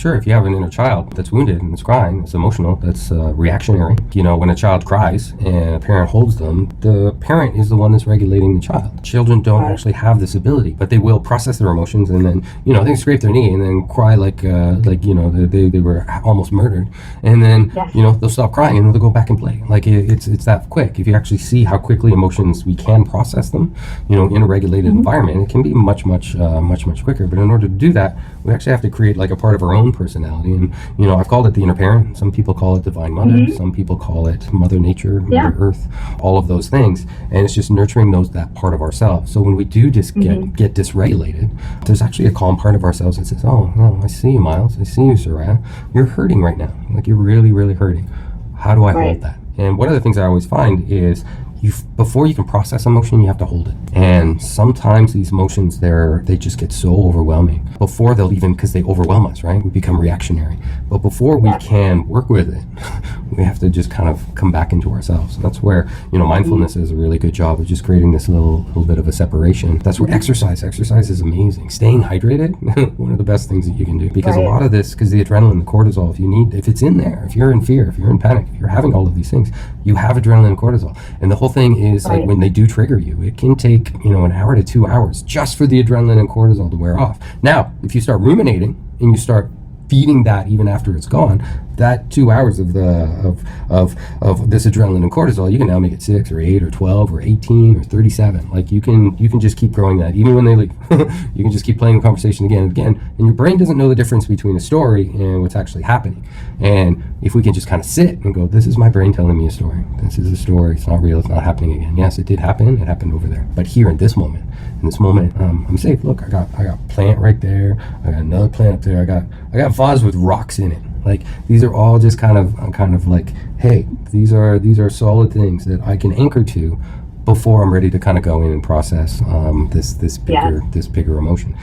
Sure, if you have an inner child that's wounded and it's crying, it's emotional, that's reactionary. When a child cries and a parent holds them, the parent is the one that's regulating the child. Children don't actually have this ability, but they will process their emotions and then, they scrape their knee and then cry like they were almost murdered. And then, they'll stop crying and they'll go back and play. Like it's that quick. If you actually see how quickly emotions, we can process them, in a regulated environment, it can be much quicker. But in order to do that, we actually have to create like a part of our own personality. And I've called it the inner parent. Some people call it divine mother. Some people call it mother nature, mother earth, all of those things. And it's just nurturing that part of ourselves. So when we do just get dysregulated, there's actually a calm part of ourselves that says, oh no, I see you, Miles, I see you, Sarah, you're hurting right now, like you're really hurting. How do I hold that? And one of the things I always find is before you can process emotion, you have to hold it. And sometimes these emotions, they just get so overwhelming before they'll even, because they overwhelm us, right? We become reactionary. But before we can work with it, we have to just kind of come back into ourselves. And that's where, mindfulness is a really good job of just creating this little bit of a separation. That's where exercise is amazing. Staying hydrated, one of the best things that you can do. Because a lot of this, because the adrenaline, the cortisol, if it's in there, if you're in fear, if you're in panic, if you're having all of these things, you have adrenaline and cortisol. And the whole thing is like when they do trigger you, it can take an hour to 2 hours just for the adrenaline and cortisol to wear off. Now if you start ruminating and you start feeding that even after it's gone, that 2 hours of this adrenaline and cortisol, you can now make it 6 or 8 or 12 or 18 or 37. Like you can just keep growing that even when they leave. You can just keep playing the conversation again and again, and your brain doesn't know the difference between a story and what's actually happening. And if we can just kind of sit and go, this is my brain telling me a story, this is a story, it's not real, it's not happening again. Yes, it did happen, it happened over there, but here in this moment, I'm safe. Look, I got plant right there, I got another plant up there, I got vase with rocks in it. Like these are all just kind of like, hey, these are solid things that I can anchor to before I'm ready to kind of go in and process this bigger emotion.